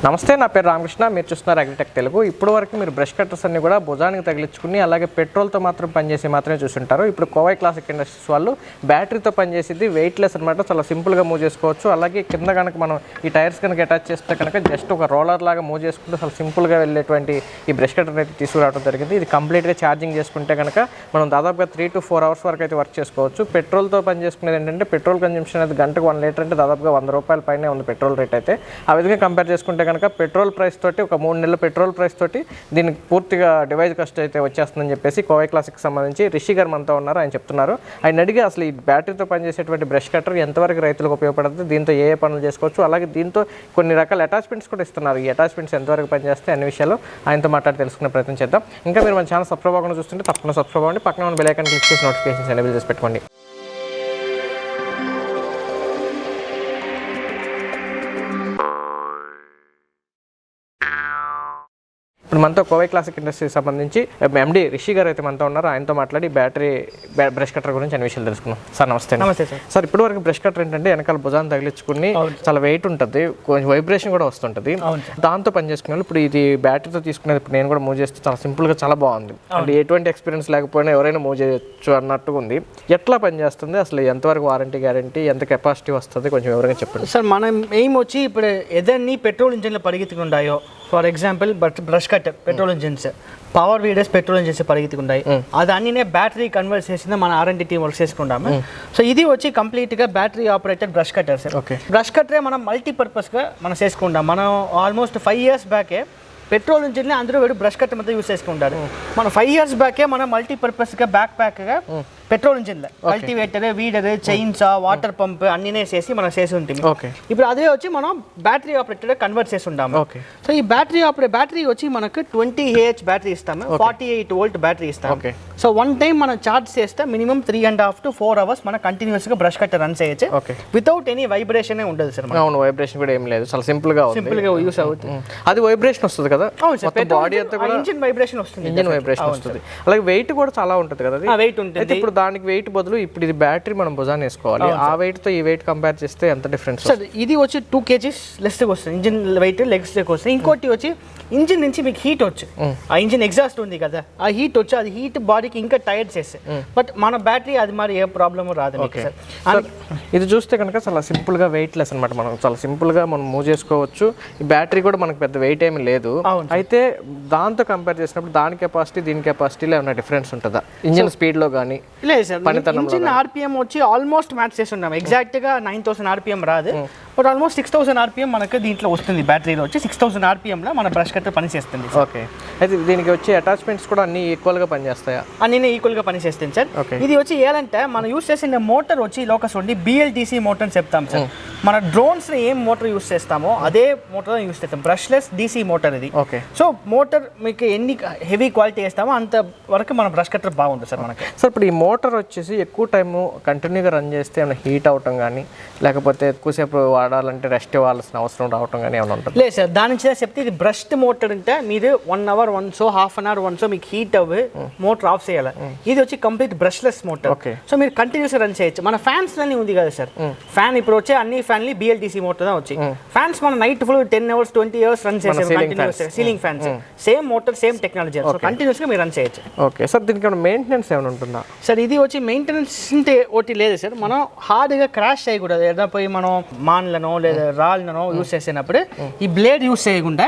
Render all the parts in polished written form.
నమస్తే, నా పేరు రామకృష్ణ. మీరు చూస్తున్నారు అగ్రిటెక్ తెలుగు. ఇప్పుడు వరకు మీరు బ్రష్ కట్టర్స్ అన్ని కూడా భుజానికి తగిలించుకుని అలాగే పెట్రోల్తో మాత్రమే చూస్తుంటారు. ఇప్పుడు కోవై క్లాసిక్ ఇండస్ట్రీస్ వాళ్ళు బ్యాటరీతో పనిచేసేది వెయిట్లెస్ అనమాట. చాలా సింపుల్గా మూవ్ చేసుకోవచ్చు. అలాగే కింద కనుక మనం ఈ టైర్స్ కనుక అటాచ్ చేస్తే కనుక జస్ట్ ఒక రోలర్ లాగా మూవ్ చేసుకుంటే చాలా సింపుల్గా వెళ్ళేటువంటి ఈ బ్రష్ కట్టర్ అయితే తీసుకురావడం జరిగింది. ఇది కంప్లీట్గా ఛార్జింగ్ చేసుకుంటే కనుక మనం దాదాపుగా 3 to 4 hours వరకు అయితే వర్క్ చేసుకోవచ్చు. పెట్రోల్తో పనిచేసుకునేది ఏంటంటే పెట్రోల్ కన్జంప్షన్ అనేది గంటకు 1 లీటర్ అంటే దాదాపుగా ₹100 పైనే ఉంది పెట్రోల్ రేట్ అయితే. ఆ విధంగా కంపేర్ చేసుకుంటే కనుక పెట్రోల్ ప్రైస్ తోటి ఒక 3 నెలల పెట్రోల్ ప్రైస్ తోటి దీనికి పూర్తిగా డివైస్ కాస్ట్ అయితే వచ్చేస్తుందని చెప్పేసి కోవై క్లాసిక్ సంబంధించి రిషి గారు మనతో ఉన్నారు. ఆయన చెప్తున్నారు. ఆయన అడిగి అసలు ఈ బ్యాటరీతో పనిచేసేటువంటి బ్రష్ కట్టర్ ఎంతవరకు రైతులకు ఉపయోగపడుతుంది, దీంతో ఏ పనులు చేసుకోవచ్చు, అలాగే దీంతో కొన్ని రకాల అటాచ్మెంట్స్ కూడా ఇస్తున్నారు. ఈ అటాచ్మెంట్స్ ఎంతవరకు పనిచేస్తాయి అన్ని విషయాలు ఆయనతో మాట్లాడి తెలుసుకునే ప్రయత్నం చేద్దాం. ఇంకా మీరు మన ఛానల్ సబ్స్క్రైబ్ అవ్వకుండా చూస్తుంటే తప్పకుండా సబ్స్క్రైబ్ అవ్వండి. పక్కన ఉన్న బెల్ ఐకాన్ క్లిక్ చేసి నోటిఫికేషన్స్ ఎనేబుల్ చేసి పెట్టుకోండి. ఇప్పుడు మనతో కోవై క్లాసిక్ ఇండస్ట్రీకి సంబంధించి ఎండి రిషి గారు అయితే మనతో ఉన్నారు. ఆయనతో మాట్లాడి బ్యాటరీ బ్రష్ కట్టర్ గురించి అన్ని విషయాలు తెలుసుకున్నాం. సార్ నమస్తే. నమస్తే సార్. సార్ ఇప్పుడు వరకు బ్రష్ కట్టర్ ఏంటంటే వెనకాల భుజాన్ని తగిలించుకుని చాలా వెయిట్ ఉంటుంది, కొంచెం వైబ్రేషన్ కూడా వస్తుంటుంది. దాంతో పనిచేసుకునే ఇప్పుడు ఇది బ్యాటరీతో తీసుకునేది ఇప్పుడు నేను కూడా మూవ్ చేస్తే చాలా సింపుల్గా చాలా బాగుంది. అంటే ఎటువంటి ఎక్స్పీరియన్స్ లేకపోయినా ఎవరైనా మూవ్ చేయొచ్చు అన్నట్టుగా ఉంది. ఎట్లా పనిచేస్తుంది, అసలు ఎంతవరకు వారంటీ గ్యారంటీ, ఎంత కెపాసిటీ వస్తుంది, కొంచెం ఎవరైనా చెప్పండి సార్. మనం ఎయిమ్ వచ్చి ఇప్పుడు ఏదన్నీ పెట్రోల్ ఇంజిన్లో పరిగెత్తుకుంటాయో, for example brush cutter petrol engines, power weeders petrol engines పరిగెత్తుకుంటాయి. అది అన్నీ బ్యాటరీ కన్వర్ట్ చేసింది మన R&D టీం వర్క్ చేసుకుంటాము. సో ఇది వచ్చి కంప్లీట్గా battery operated brush cutter sir. Brush కట్టరే మనం మల్టీపర్పస్గా మనం చేసుకుంటాం. మనం ఆల్మోస్ట్ 5 years బ్యాకే పెట్రోల్ ఇంజిన్లో అందరూ వీడు బ్రష్ కట్టర్ మొత్తం యూస్ చేసుకుంటారు. మనం 5 years బ్యాకే మనం మల్టీపర్పస్గా బ్యాక్ ప్యాక్గా పెట్రోల్ ఇంజిన్లో cultivator, weeder, chains, water pump అన్నీ చేసి మనం చేసి ఉంటుంది. ఇప్పుడు అదే వచ్చి మనం బ్యాటరీ ఆపరేటెడ్ కన్వర్ట్ చేసి ఉంటాము. సో ఈ బ్యాటరీ వచ్చి మనకు 20 Ah బ్యాటరీ ఇస్తాము, 48 volt బ్యాటరీ ఇస్తాము. సో వన్ టైం మనం ఛార్జ్ చేస్తే మినిమం 3.5 to 4 hours మనం కంటిన్యూస్గా బ్రష్ కట్టర్ రన్ చేయొచ్చు వితౌట్ ఎనీ వైబ్రేషన్ ఉండదు సార్. అవును, వైబ్రేషన్ కూడా ఏం లేదు, చాలా సింపుల్గా యూస్ అవుతుంది. అది వైబ్రేషన్ వస్తుంది కదా. అవును సార్, బాడీ అంతా కూడా ఇంజిన్ వైబ్రేషన్ వస్తుంది. అలాగే వెయిట్ కూడా చాలా ఉంటుంది కదా. వెయిట్ ఉంటుంది. ఇప్పుడు దానికి వెయిట్ బదులు ఇప్పుడు ఇది బ్యాటరీ మనం భుజాన్ని వేసుకోవాలి. ఆ వెయిట్ తో ఈ వెయిట్ కంపేర్ చేస్తే ఎంత డిఫరెన్స్? సార్ ఇది వచ్చి 2 kgs లెస్ వస్తుంది ఇంజిన్ వెయిట్, లెగ్స్ వస్తుంది. ఇంకోటి వచ్చి ఇంజిన్ నుంచి మీకు హీట్ వచ్చి ఆ ఇంజిన్ ఎగ్జాస్ట్ ఉంది కదా, ఆ హీట్ వచ్చి అది హీట్ బాడీకి ఇంకా టైర్డ్ చేస్తాయి. బట్ మన బ్యాటరీ అది మరి ఏ ప్రాబ్లమ్ రాదు. ఇది చూస్తే కనుక చాలా సింపుల్ గా వెయిట్ లెస్ అనమాట. మనం చాలా సింపుల్ గా మనం మూవ్ చేసుకోవచ్చు. ఈ బ్యాటరీ కూడా మనకు పెద్ద వెయిట్ ఏమి లేదు. అయితే దాంతో కంపేర్ చేసినప్పుడు దాని కెపాసిటీ దీని కెపాసిటీలో ఏమైనా డిఫరెన్స్ ఉంటుందా ఇంజిన్ స్పీడ్ లో కానీ? లేదు సార్, ఇంజిన్ RPM వచ్చి ఆల్మోస్ట్ మ్యాచ్ చేస్తున్నాం. ఎగ్జాక్ట్ గా 9000 RPM రాదు, బట్ ఆల్మోస్ట్ 6000 RPM మనకు దీంట్లో వస్తుంది. బ్యాటరీలో వచ్చి 6000 RPM లో మన బ్రష్ కట్టర్ పని చేస్తుంది. ఓకే, అయితే దీనికి వచ్చే అటాచ్మెంట్స్ కూడా అన్ని ఈక్వల్ గా పనిచేస్తాయా? అన్ని ఈక్వల్ గా పనిచేస్తుంది సార్. ఇది వచ్చి ఏంటంటే మనం యూస్ చేసిన మోటార్ వచ్చి లోకస్ ఉండి BLDC మోటార్ అని చెప్తాం సార్. మన డ్రోన్స్ లో ఏం మోటార్ యూస్ చేస్తామో అదే మోటార్ యూస్ చేస్తాం. బ్రష్లెస్ DC మోటార్ ఇది. సో మోటార్ మీకు ఎన్ని హెవీ క్వాలిటీ వేస్తామో అంత వరకు మన బ్రష్ కట్టర్ బాగుంటుంది సార్ మనకి. సార్ ఇప్పుడు ఈ మోటార్ వచ్చేసి ఎక్కువ టైము కంటిన్యూగా రన్ చేస్తే ఏమైనా హీట్ అవటం కానీ, లేకపోతే ఎక్కువసేపు వాడాలంటే రెస్ట్ ఇవ్వాల్సిన అవసరం రావటం కానీ ఏమైనా ఉంటుంది? లేదు సార్, దాని నుంచి చెప్తే ఇది బ్రష్డ్ మోటార్ అంటే మీరు 1 hour once, half an hour once మీకు హీట్ అవ్వి మోటార్ ఆఫ్ చేయాలి. ఇది వచ్చి కంప్లీట్ బ్రష్లెస్ మోటార్. సో మీరు కంటిన్యూస్ రన్ చేయొచ్చు. మన ఫ్యాన్స్ అన్ని ఉంది కదా సార్, ఫ్యాన్ ఇప్పుడు వచ్చే అన్ని ఫ్యాన్లు BLDC మోటార్ వచ్చి ఫ్యాన్స్ మన night full 10 hours 20 hours run చేసే ceiling fans. Same motor, same technology, continuous గా మీరు రన్ చేయొచ్చు. ఓకే సార్, దీనికి మెయింటెనెన్స్ ఏమైనా ఉంటుందా సార్? ఇది వచ్చి మెయింటెనెన్స్ అంటే ఒకటి లేదు సార్. మనం హార్డ్గా క్రాష్ చేయకూడదు. ఏదైనా పోయి మనం మాన్లనో లేదా రాళ్ళనో యూస్ చేసినప్పుడు ఈ బ్లేడ్ యూస్ చేయకుండా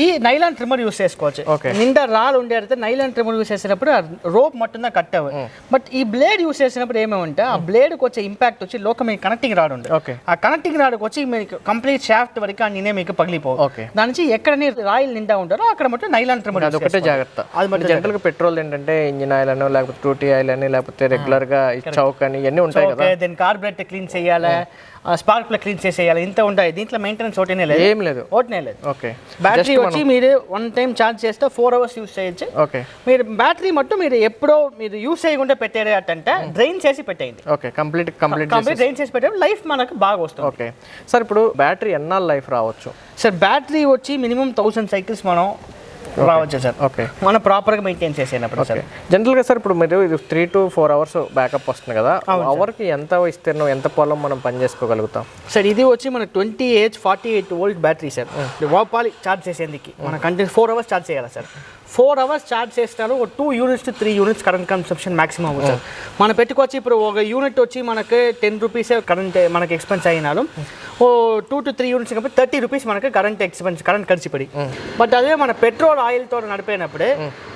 ఈ నైలాన్ ట్రిమ్మర్ యూస్ చేసుకోవచ్చు. నిండా రాళ్ళు ఉండేది నైలాన్ ట్రిమ్మర్ యూస్ చేసినప్పుడు రోప్ మట్టున కట్ అవ్వదు. బట్ ఈ బ్లేడ్ యూస్ చేసినప్పుడు ఏమేమంటే ఆ బ్లేడ్కి వచ్చే ఇంపాక్ట్ వచ్చి మీ కనెక్టింగ్ రాడ్ ఉంది. ఆ కనెక్టింగ్ రాడ్కి వచ్చి మీకు కంప్లీట్ షాఫ్ట్ వరకు అన్నీ మీకు పగిలిపోవు. దాని నుంచి ఎక్కడ రాయిల్ నిండా ఉంటారో అక్కడ మటు నైలాన్ ట్రిమ్మర్. అదొకటే జాగ్రత్త. అది మరి జనరల్ గా పెట్రోల్ ఏంటంటే ఇంజిన్ ఆయిల్ అనో లేకపోతే 2T ఆయిల్ అని లేకపోతే రెగ్యులర్ గా చౌక్ అని ఇవన్నీ ఉంటాయి కదా. దీని కార్బొరేటర్ క్లీన్ చేయాలి, స్పార్క్ ప్లగ్ క్లీన్ చేసేయాలి, ఇంత ఉంటాయి. దీంట్లో మెయింటెనెన్స్ ఒకటే లేదు, ఏం లేదు. ఒకటే లేదు. బ్యాటరీ వచ్చి మీరు 1 time ఛార్జ్ చేస్తే 4 hours యూస్ చేయొచ్చు. మీరు బ్యాటరీ మట్టు మీరు ఎప్పుడో మీరు యూస్ చేయకుండా పెట్టేటంటే డ్రైన్ చేసి పెట్టేయండి. కంప్లీట్ డ్రైన్ చేసి పెట్టే లైఫ్ మనకు బాగా వస్తుంది. ఓకే సార్, ఇప్పుడు బ్యాటరీ ఎన్నాళ్ళు లైఫ్ రావచ్చు? సార్ బ్యాటరీ వచ్చి మినిమం 1000 cycles మనం రావచ్చు సార్. ఓకే, మనం ప్రాపర్గా మెయింటైన్ చేసేటప్పుడు సార్. జనరల్గా సార్ ఇప్పుడు మీరు ఇది 3 to 4 hours బ్యాకప్ వస్తుంది కదా, అవర్కి ఎంత విస్తీర్ణం, ఎంత పొలం మనం పని చేసుకోగలుగుతాం సార్? ఇది వచ్చి మన 48 వోల్ట్ బ్యాటరీ సార్. వాపాలి ఛార్జ్ చేసేందుకు మన కంటిన్యూ 4 hours ఛార్జ్ చేయాలి సార్. 4 hours ఛార్జ్ చేస్తారు. 2 units to 3 units current consumption maximum అవుతుంది సార్. మనం పెట్టుకోవచ్చు. ఇప్పుడు ఒక యూనిట్ వచ్చి మనకి 10 rupees కరెంట్ మనకి ఎక్స్పెన్స్ అయినారు. 2 to 3 units కాబట్టి 30 rupees మనకి కరెంట్ ఎక్స్పెన్స్, కరెంట్ ఖర్చు పడి. బట్ అదే మన పెట్రోల్ ఆయిల్తో నడిపోయినప్పుడే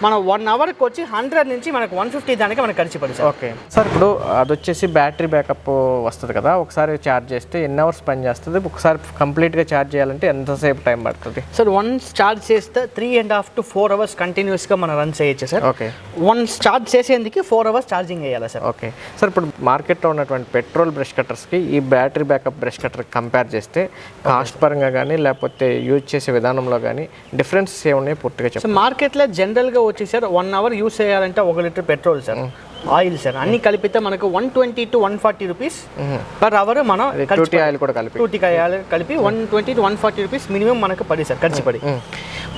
మనం 1 hourకి వచ్చి 100 నుంచి మనకు 150 దానికి మనకు ఖర్చు పడి సార్. ఓకే సార్, ఇప్పుడు అది వచ్చేసి బ్యాటరీ బ్యాకప్ వస్తుంది కదా, ఒకసారి ఛార్జ్ చేస్తే ఎన్ని అవర్స్ పని చేస్తుంది? ఒకసారి కంప్లీట్గా ఛార్జ్ చేయాలంటే ఎంతసేపు టైం పడుతుంది సార్? వన్స్ ఛార్జ్ చేస్తే 3.5 to 4 hours కంటిన్యూస్గా మనం రన్ చేయొచ్చు సార్. ఓకే, వన్స్ ఛార్జ్ చేసేందుకు 4 hours ఛార్జింగ్ వేయాలి సార్. ఓకే సార్, ఇప్పుడు మార్కెట్లో ఉన్నటువంటి పెట్రోల్ బ్రష్ కట్టర్స్కి ఈ battery backup brush cutter compare చేస్తే కాస్ట్ పరంగా కానీ లేకపోతే యూజ్ చేసే విధానంలో కానీ డిఫరెన్సెస్ ఏమున్నాయి పూర్తిగా చెప్పండి. సో మార్కెట్లో జనరల్గా వచ్చి సార్ 1 hour యూజ్ చేయాలంటే 1 litre petrol sir, oil sir అన్ని కలిపితే మనకు 120 to 140 రూపీస్ పర్ అవర్. మనం ఆయిల్ కూడా కలిపి 120 to 140 రూపీస్ మినిమం మనకు పడి సార్, ఖర్చు పడి.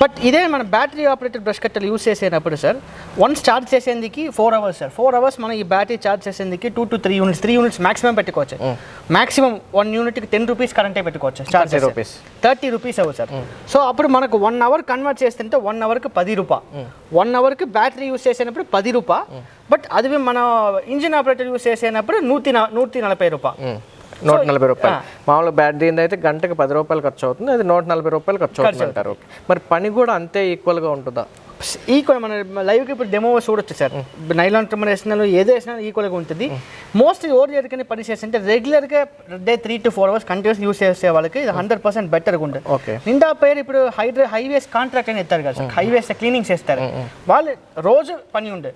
బట్ ఇదే మన బ్యాటరీ ఆపరేటెడ్ బ్రష్ కట్టర్లు యూజ్ చేసేటప్పుడు సార్, వన్స్ ఛార్జ్ చేసేందుకు 4 hours సార్. 4 hours మనం ఈ బ్యాటరీ ఛార్జ్ చేసేందుకు 2 to 3 units, 3 units మాక్సిమం పెట్టుకోవచ్చు. మాక్సిమం 1 unitకి 10 rupees కరెంటే పెట్టుకోవచ్చు. ఛార్జ్ 30 rupees అవ్వు సార్. సో అప్పుడు మనకు 1 hour కన్వర్ట్ చేస్తుంటే 1 hourకి 10 రూపాయలు. 1 hourకి బ్యాటరీ యూజ్ చేసేటప్పుడు 10 రూపాయలు. బట్ అది మన ఇంజిన్ ఆపరేటర్ యూజ్ చేసేటప్పుడు 140 రూపాయలు. 140 రూపాయలు. మామూలుగా బ్యాటరీ అయితే గంటకి 10 రూపాయలు ఖర్చు అవుతుంది, అది 140 రూపాయలు ఖర్చు అవుతుంది అంటారు. మరి పని కూడా అంతే ఈక్వల్గా ఉంటుందా? ఈక్వల్ మన లైవ్కి ఇప్పుడు డెమో చూడొచ్చు సార్. నైలాన్ ట్రిమ్మర్ వేసినా ఏదో వేసినా ఈక్వల్గా ఉంటుంది. మోస్ట్లీ ఓవర్ చేయడానికి పని చేస్తుంటే రెగ్యులర్గా day 3 to 4 hours continuous use చేసే వాళ్ళకి ఇది 100% బెటర్గా ఉంటుంది. ఓకే, నిండా పేరు ఇప్పుడు హైవేస్ కాంట్రాక్ట్ అని ఎత్తారు కదా సార్, హైవేస్ క్లీనింగ్ చేస్తారు వాళ్ళు, రోజు పని ఉండే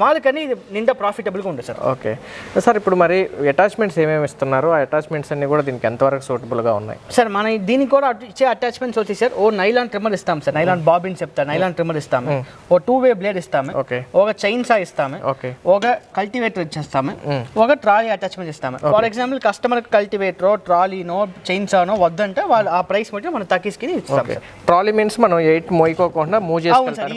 వాళ్ళకని ఇది నిండా ప్రాఫిటబుల్గా ఉంటుంది సార్. ఓకే సార్, ఇప్పుడు మరి అటాచ్మెంట్స్ ఏమేమి ఇస్తున్నారు? ఆ అటాచ్మెంట్స్ అన్ని కూడా దీనికి ఎంతవరకు సూటబుల్గా ఉన్నాయి సార్? మన దీనికి కూడా ఇచ్చే అటాచ్మెంట్స్ వచ్చి సార్, ఓ నైలాన్ ట్రిమ్మర్ ఇస్తాం సార్, నైలాన్ బాబిన్ చెప్తారు, నైలాన్ ట్రిమ్మర్ ఇస్తాము, ఓ 2-way బ్లేడ్ ఇస్తాము, ఒక చైన్ సా ఇస్తాము, ఒక కల్టివేటర్ ఇచ్చేస్తాము, ఒక ట్రాలీ అటాచ్మెంట్ ఇస్తాము. ఫర్ ఎగ్జాంపుల్ కస్టమర్ కల్టివేటర్ ట్రాలీనో చైన్ సానో వద్దంటే వాళ్ళు ఆ ప్రైస్ బట్టి మనం తగ్గించుకుని ఇస్తాం. ట్రాలీ మీన్స్ మనం 8 మోయికోకుండా మూవ్ చేసుకుంటాం.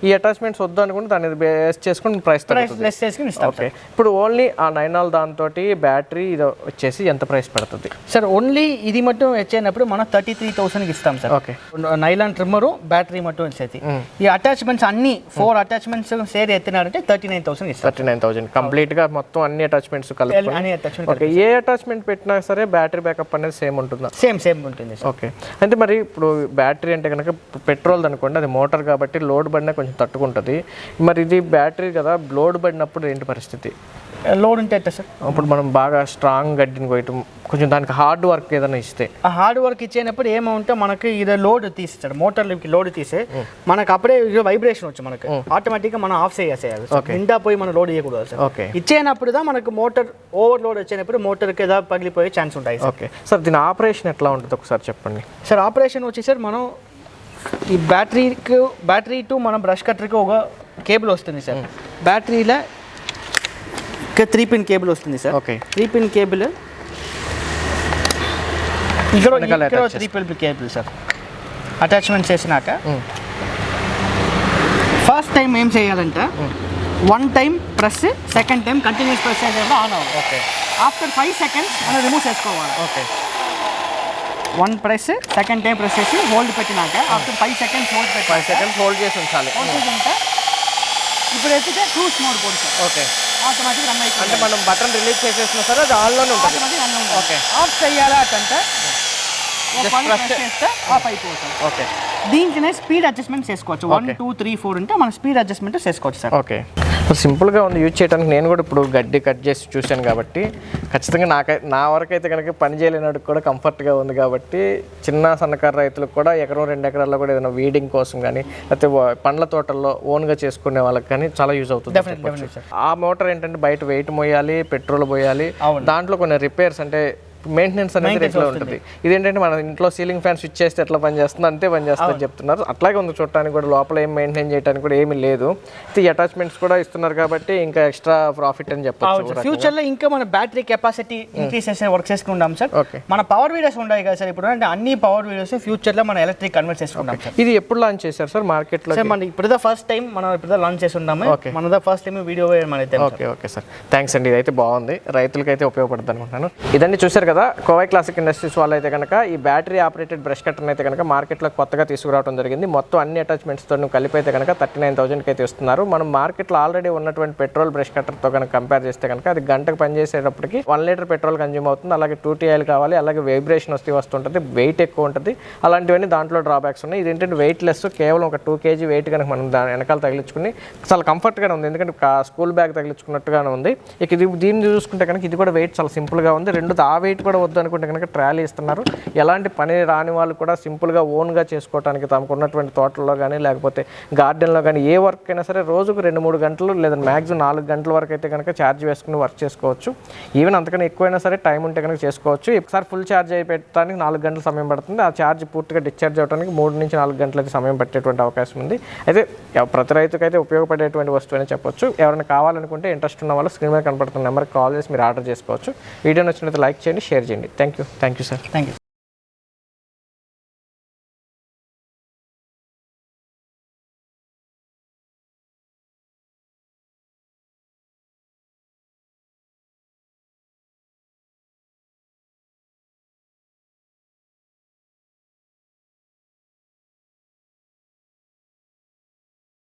ఈ అటాచ్మెంట్స్ వద్దు అనుకుంటే దాన్ని బేస్ చేసుకుని ప్రైస్ లెస్ చేసుకుని ఇస్తాం. ఇప్పుడు ఓన్లీ ఆ నైనాల్ దాంతో బ్యాటరీ ఇది వచ్చేసి ఎంత ప్రైస్ పడుతుంది సార్? ఓన్లీ ఇది మట్టు వచ్చేటప్పుడు మనం 33,000కి ఇస్తాం sir. Okay, nylon trimmer battery మట్టు వచ్చేది. ఈ అటాచ్మెంట్స్ అన్ని 4 అటాచ్మెంట్స్ షేర్ ఎత్తినారంటే 39,000 ఇస్తాం. 39,000 కంప్లీట్ గా మొత్తం అన్ని అటాచ్మెంట్స్ కలిపి. ఏ అటాచ్మెంట్ పెట్టినా సరే బ్యాటరీ బ్యాకప్ అనేది సేమ్ ఉంటుందా? సేమ్ ఉంటుంది. ఓకే, అంటే మరి ఇప్పుడు బ్యాటరీ అంటే కనుక పెట్రోల్ అనుకోండి, అది మోటార్ కాబట్టి లోడ్ పడినా కొంచెం తట్టుకుంటుంది. మరి ఇది బ్యాటరీ కదా, లోడ్ పడినప్పుడు ఏంటి పరిస్థితి? లోడ్ ఉంటే సార్ అప్పుడు మనం బాగా స్ట్రాంగ్ గడ్డిని కొయ్యటం, కొంచెం దానికి హార్డ్ వర్క్ ఏదైనా ఇస్తే, ఆ హార్డ్ వర్క్ ఇచ్చేటప్పుడు ఏమంటే మనకి ఇది లోడ్ తీసేస్తాడు, మోటార్కి లోడ్ తీసే మనకు అప్పుడే వైబ్రేషన్ వచ్చి మనకి ఆటోమేటిక్గా మనం ఆఫ్ చేయాలి. నిండా పోయి మనం లోడ్ చేయకూడదు సార్. ఓకే, ఇచ్చేటప్పుడు మనకు మోటార్ ఓవర్లోడ్ వచ్చేటప్పుడు మోటార్కి ఏదో పగిలిపోయే ఛాన్స్ ఉంటాయి. ఓకే సార్, దీని ఆపరేషన్ ఎట్లా ఉంటుంది ఒకసారి చెప్పండి సార్? ఆపరేషన్ వచ్చి సార్ మనం ఈ బ్యాటరీ టు మనం బ్రష్ కట్టర్కి ఒక కేబుల్ వస్తుంది సార్. బ్యాటరీలో 3 pin కేబుల్ వస్తుంది సార్. ఓకే, 3 pin కేబుల్ ఇక్కడ 3 pin కేబుల్ సార్. అటాచ్మెంట్ చేసినాక ఫస్ట్ టైం ఏం చేయాలంటే 1 time press, second time continuous press చేసేది ఆన్ అవ్వాలి. ఓకే, ఆఫ్టర్ 5 seconds మనం రిమూవ్ చేసుకోవాలి. Okay, 1 press, second time press చేసి హోల్డ్ పెట్టినాక ఆఫ్టర్ 5 seconds హోల్డ్ పెట్టి 5 seconds హోల్డ్ చేసి ఉంచాలి. ఇప్పుడు ఎత్తితే క్రూజ్ మోడ్ పోతుంది. ఓకే, ఆటోమేటిక్ రన్ అయిపోతుంది. అంటే మనం బటన్ రిలీజ్ చేసేసినా సరే అది ఆన్లోనే ఉంటుంది. ఓకే, ఆఫ్ చేయాలా అంటే చేస్తే ఆఫ్ అయిపోతుంది. ఓకే, దీంట్లోనే స్పీడ్ అడ్జస్ట్మెంట్ చేసుకోవచ్చు. 1 2 3 4 ఉంటే మనం స్పీడ్ అడ్జస్ట్మెంట్ చేసుకోవచ్చు సార్. ఓకే, సింపుల్గా ఉంది యూజ్ చేయడానికి. నేను కూడా ఇప్పుడు గడ్డి కట్ చేసి చూశాను కాబట్టి ఖచ్చితంగా నా వరకు అయితే కనుక పని చేయలేనాడు కూడా కంఫర్ట్గా ఉంది కాబట్టి చిన్న సన్నకారు రైతులకు కూడా 1-2 ఎకరాల్లో కూడా ఏదైనా వీడింగ్ కోసం కానీ లేకపోతే పండ్ల తోటల్లో ఓన్గా చేసుకునే వాళ్ళకి కానీ చాలా యూజ్ అవుతుంది. ఆ మోటార్ ఏంటంటే బయట వెయిట్ మోయాలి, పెట్రోల్ పోయాలి, దాంట్లో కొన్ని రిపేర్స్ అంటే మెయింటెనెన్స్ అనేది ఎట్లా ఉంటుంది. ఇదేంటంటే మన ఇంట్లో సీలింగ్ ఫ్యాన్ స్విచ్ చేస్తే ఎట్లా పనిచేస్తుందో అంతే పనిచేస్తుందని చెప్తున్నారు. అట్లాగే ఉంది చూడటానికి కూడా, లోపల ఏం మెయింటైన్ చేయడానికి కూడా ఏమీ లేదు. ఈ అటాచ్మెంట్స్ కూడా ఇస్తున్నారు కాబట్టి ఇంకా ఎక్స్ట్రా ప్రాఫిట్ అని చెప్పొచ్చు. ఫ్యూచర్ లో ఇంకా మన బ్యాటరీ కెపాసిటీ ఇంక్రీస్ చేసే వర్క్ చేసుకుంటాం సార్. మన పవర్ వీడియోస్ ఉన్నాయి కదా సార్, ఇప్పుడు అంటే అన్ని పవర్ వీడియోస్ ఫ్యూచర్ లో మన ఎలక్ట్రిక్ కన్వర్ట్ చేసుకుంటాం సార్. ఇది ఎప్పుడు లాంచ్ చేశారు సార్ మార్కెట్ లో? సార్ మన ఇప్పుడు ఫస్ట్ టైం మనం ఇప్పుడు లాంచ్ చేస్తున్నాము. మన ఫస్ట్ టైం వీడియో మనైతే. ఓకే సార్, థ్యాంక్స్ అండి. ఇదైతే బాగుంది, రైతులకైతే ఉపయోగపడుతుంది అనుకుంటున్నాను. ఇదన్నీ చూశారు కదా, కోవై క్లాసిక్ ఇండస్ట్రీస్ వాళ్ళు అయితే కనుక ఈ బ్యాటరీ ఆపరేటెడ్ బ్రష్ కట్టర్ని అయితే కనుక మార్కెట్లో కొత్తగా తీసుకురావడం జరిగింది. మొత్తం అన్ని అటాచ్మెంట్స్తో కలిపి అయితే కనుక 39,000కి అయితే ఇస్తున్నారు. మనం మార్కెట్లో ఆల్రెడీ ఉన్నటువంటి పెట్రోల్ బ్రష్ కట్టర్తో కనుక కంపేర్ చేస్తే కనుక అది గంటకు పనిచేసేటప్పటికి 1 లీటర్ పెట్రోల్ కన్జ్యూమ్ అవుతుంది. అలాగే 2 ఆయిల్ కావాలి, అలాగే వైబ్రేషన్ వస్తుంటుంది, వెయిట్ ఎక్కువ ఉంటుంది. అలాంటివన్నీ దాంట్లో డ్రాబ్యాక్స్ ఉన్నాయి. ఇది ఏంటంటే వెయిట్ లెస్, కేవలం ఒక 2 kg వెయిట్ కనుక మనం వెనకాల తగిలించుకుని చాలా కంఫర్ట్గానే ఉంది. ఎందుకంటే స్కూల్ బ్యాగ్ తగిలించుకున్నట్టుగానే ఉంది. ఇక దీన్ని చూసుకుంటే కనుక ఇది కూడా వెయిట్ చాలా సింపుల్గా ఉంది. ఆ వెయిట్ కూడా వద్దు అనుకుంటే కనుక ట్రాలీ ఇస్తున్నారు. ఎలాంటి పని రాని వాళ్ళు కూడా సింపుల్గా ఓన్గా చేసుకోవడానికి తమకు ఉన్నటువంటి తోటల్లో కానీ లేకపోతే గార్డెన్లో కానీ ఏ వర్క్ అయినా సరే రోజుకు 2-3 గంటలు లేదా మ్యాక్సిమం 4 గంటల వరకు అయితే కనుక ఛార్జ్ వేసుకుని వర్క్ చేసుకోవచ్చు. ఈవెన్ అంతకన్నా ఎక్కువైనా సరే టైం ఉంటే కనుక చేసుకోవచ్చు. ఒకసారి ఫుల్ ఛార్జ్ అయిపోవడానికి 4 గంటల సమయం పడుతుంది. ఆ ఛార్జ్ పూర్తిగా డిశ్చార్జ్ అవ్వడానికి 3-4 గంటల అయితే సమయం పట్టేటువంటి అవకాశం ఉంది. అయితే ప్రతి రైతుకైతే ఉపయోగపడేటువంటి వస్తువు అని చెప్పొచ్చు. ఎవరైనా కావాలనుకుంటే ఇంట్రెస్ట్ ఉన్న వాళ్ళు స్క్రీన్ మీద కనపడుతున్న నెంబర్కి కాల్ చేసి మీరు ఆర్డర్ చేసుకోవచ్చు. వీడియో నచ్చినట్లయితే లైక్ చేయండి, షేర్ చేయండి. Thank you sir. Thank you.